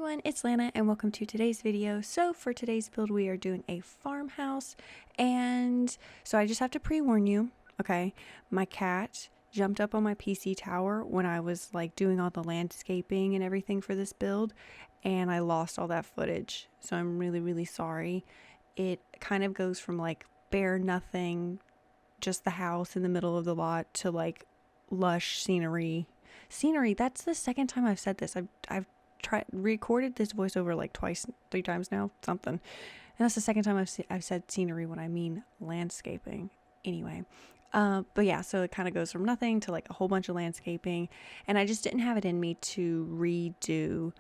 everyone, it's Lana and welcome to today's video. So for today's build we are doing a farmhouse, and so I just have to pre-warn you, okay, my cat jumped up on my PC tower when I was like doing all the landscaping and everything for this build, and I lost all that footage, so I'm really sorry. It kind of goes from like bare nothing, just the house in the middle of the lot, to like lush scenery. That's the second time I've said this. I've recorded this voiceover like three times now, something, and that's the second time I've said scenery when I mean landscaping. Anyway, but yeah, so it kind of goes from nothing to like a whole bunch of landscaping, and I just didn't have it in me to redo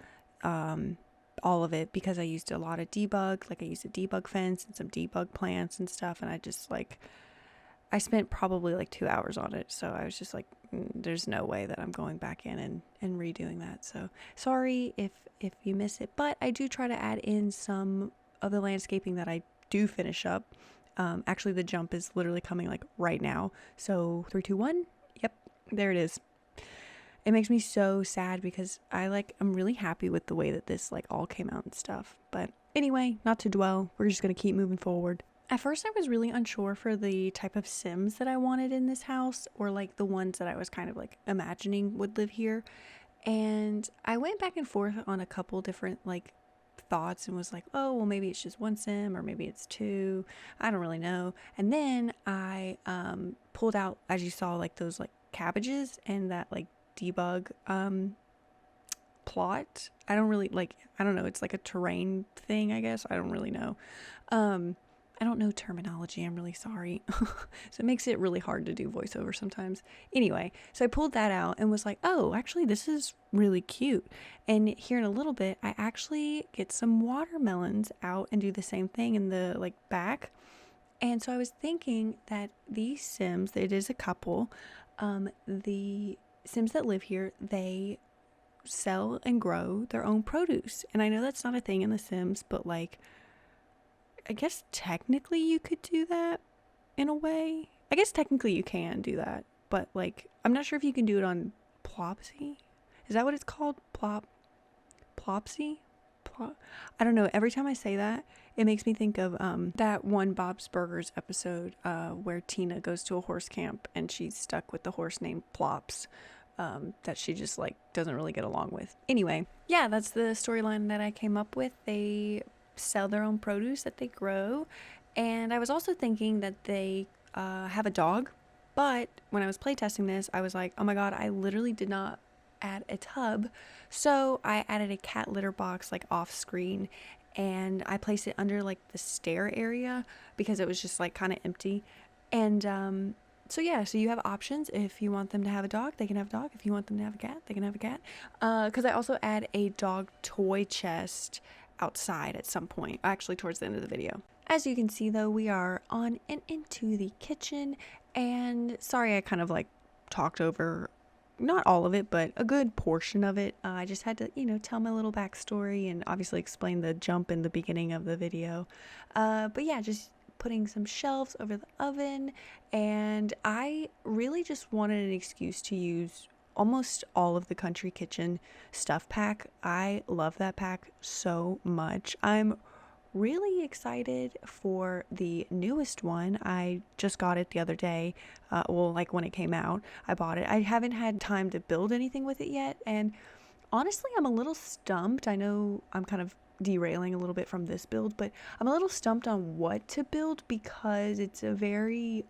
all of it because I used a lot of debug. Like I used a debug fence and some debug plants and stuff, and I spent probably like 2 hours on it, so I was just like, there's no way that I'm going back in and redoing that. So sorry if you miss it, but I do try to add in some of the landscaping that I do finish up. Actually, the jump is literally coming like right now. So 3, 2, 1. Yep, there it is. It makes me so sad because I'm really happy with the way that this like all came out and stuff. But anyway, not to dwell. We're just gonna keep moving forward. At first I was really unsure for the type of Sims that I wanted in this house, or like the ones that I was kind of like imagining would live here. And I went back and forth on a couple different like thoughts and was like, oh, well, maybe it's just one Sim or maybe it's two. I don't really know. And then I pulled out, as you saw, like those like cabbages and that like debug plot. I don't know. It's like a terrain thing, I guess. I don't really know. I don't know terminology, I'm really sorry. So it makes it really hard to do voiceover sometimes. Anyway, so I pulled that out and was like, oh, actually this is really cute. And here in a little bit, I actually get some watermelons out and do the same thing in the like back. And so I was thinking that these Sims, it is a couple, the Sims that live here, they sell and grow their own produce. And I know that's not a thing in The Sims, but like, I guess technically you could do that in a way. I guess technically you can do that, but like, I'm not sure if you can do it on Plopsy. Is that what it's called? Plopsy? I don't know. Every time I say that, it makes me think of that one Bob's Burgers episode where Tina goes to a horse camp and she's stuck with the horse named Plops. That she just like doesn't really get along with. Anyway, yeah, that's the storyline that I came up with. They sell their own produce that they grow, and I was also thinking that they have a dog, but when I was playtesting this, I was like, oh my god, I literally did not add a tub, so I added a cat litter box like off screen, and I placed it under like the stair area because it was just like kind of empty. And so yeah, so you have options. If you want them to have a dog, they can have a dog. If you want them to have a cat, they can have a cat. Because I also add a dog toy chest outside at some point, actually towards the end of the video. As you can see though, we are on and into the kitchen, and sorry I kind of like talked over not all of it, but a good portion of it. I just had to, tell my little backstory and obviously explain the jump in the beginning of the video. But yeah, just putting some shelves over the oven, and I really just wanted an excuse to use almost all of the Country Kitchen stuff pack. I love that pack so much. I'm really excited for the newest one. I just got it the other day. Like when it came out, I bought it. I haven't had time to build anything with it yet, and honestly, I'm a little stumped. I know I'm kind of derailing a little bit from this build, but I'm a little stumped on what to build because it's a very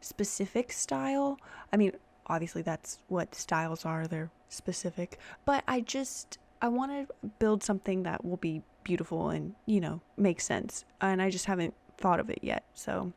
specific style. I mean, obviously that's what styles are, they're specific, but I want to build something that will be beautiful and make sense, and I just haven't thought of it yet. So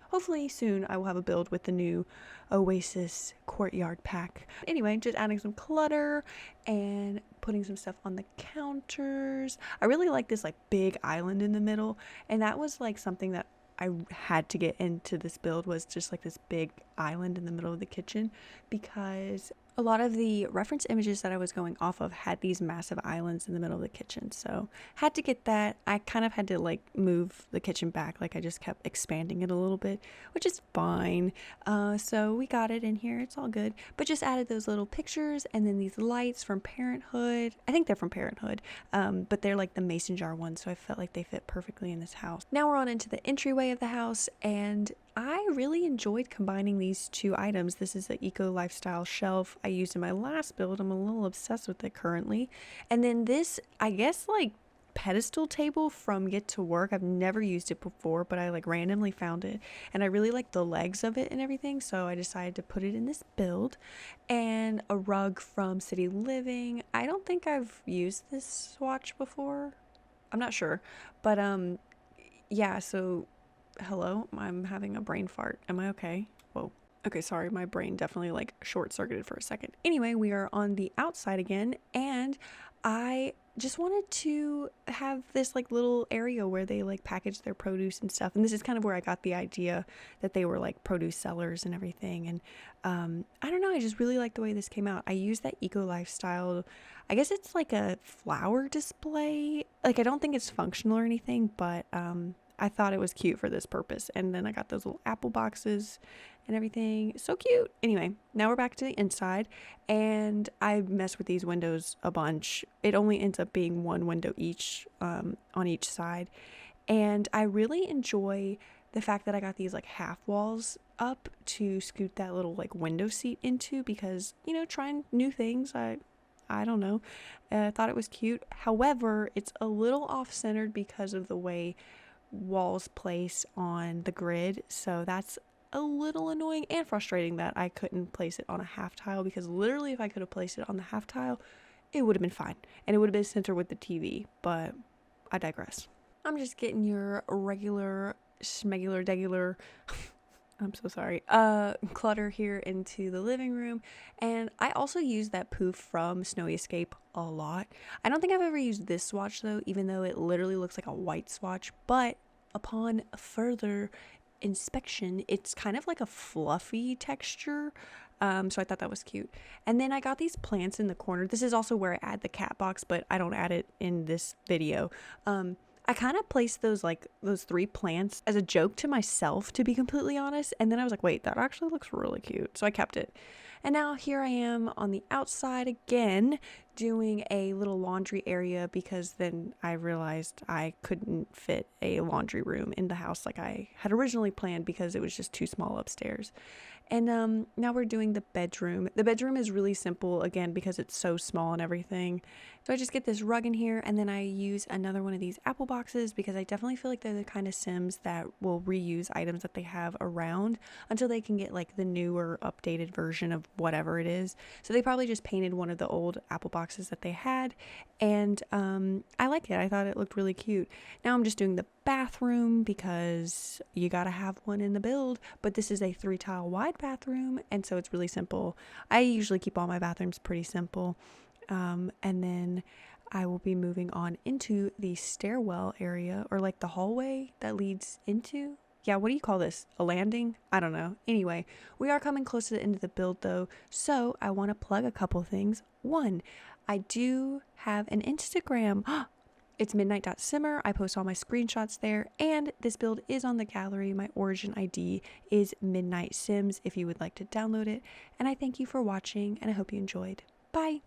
hopefully soon I will have a build with the new Oasis courtyard pack. Anyway, just adding some clutter and putting some stuff on the counters. I really like this like big island in the middle, and that was like something that I had to get into this build, was just like this big island in the middle of the kitchen, because A lot of the reference images that I was going off of had these massive islands in the middle of the kitchen, so had to get that. I kind of had to like move the kitchen back, like I just kept expanding it a little bit, which is fine. So we got it in here, it's all good, but just added those little pictures and then these lights from Parenthood. I think they're from Parenthood, but they're like the mason jar ones, so I felt like they fit perfectly in this house. Now we're on into the entryway of the house, and I really enjoyed combining these two items. This is the Eco Lifestyle shelf I used in my last build. I'm a little obsessed with it currently. And then this, I guess, like pedestal table from Get to Work. I've never used it before, but I like randomly found it and I really like the legs of it and everything, so I decided to put it in this build. And a rug from City Living. I don't think I've used this swatch before. I'm not sure, but yeah, so hello, I'm having a brain fart. Am I okay? Whoa. Okay, sorry, my brain definitely like short-circuited for a second. Anyway, we are on the outside again, and I just wanted to have this like little area where they like package their produce and stuff. And this is kind of where I got the idea that they were like produce sellers and everything. And I don't know, I just really like the way this came out. I used that Eco Lifestyle, I guess it's like a flower display. Like I don't think it's functional or anything, but I thought it was cute for this purpose. And then I got those little apple boxes and everything. So cute. Anyway, now we're back to the inside, and I mess with these windows a bunch. It only ends up being one window each on each side. And I really enjoy the fact that I got these like half walls up to scoot that little like window seat into, because, you know, trying new things, I don't know. I thought it was cute. However, it's a little off-centered because of the way walls place on the grid, so that's a little annoying and frustrating that I couldn't place it on a half tile, because literally if I could have placed it on the half tile, it would have been fine and it would have been centered with the TV, but I digress. I'm just getting your regular schmegular degular I'm so sorry, clutter here into the living room. And I also use that poof from Snowy Escape a lot. I don't think I've ever used this swatch though, even though it literally looks like a white swatch, but upon further inspection, it's kind of like a fluffy texture. So I thought that was cute. And then I got these plants in the corner. This is also where I add the cat box, but I don't add it in this video. I kind of placed those 3 plants as a joke to myself, to be completely honest. And then I was like, wait, that actually looks really cute. So I kept it. And now here I am on the outside again, doing a little laundry area, because then I realized I couldn't fit a laundry room in the house like I had originally planned, because it was just too small upstairs. And now we're doing the bedroom. The bedroom is really simple, again, because it's so small and everything. So I just get this rug in here, and then I use another one of these apple boxes, because I definitely feel like they're the kind of Sims that will reuse items that they have around until they can get like the newer updated version of whatever it is. So they probably just painted one of the old apple boxes that they had, and I like it. I thought it looked really cute. Now I'm just doing the bathroom, because you gotta have one in the build, but this is a 3 tile wide bathroom, and so it's really simple. I usually keep all my bathrooms pretty simple. And then I will be moving on into the stairwell area, or like the hallway that leads into, yeah, what do you call this? A landing? I don't know. Anyway, we are coming close to the end of the build though, so I want to plug a couple things. One, I do have an Instagram. It's midnight.simmer. I post all my screenshots there, and this build is on the gallery. My origin ID is MidnightSims if you would like to download it. And I thank you for watching, and I hope you enjoyed. Bye.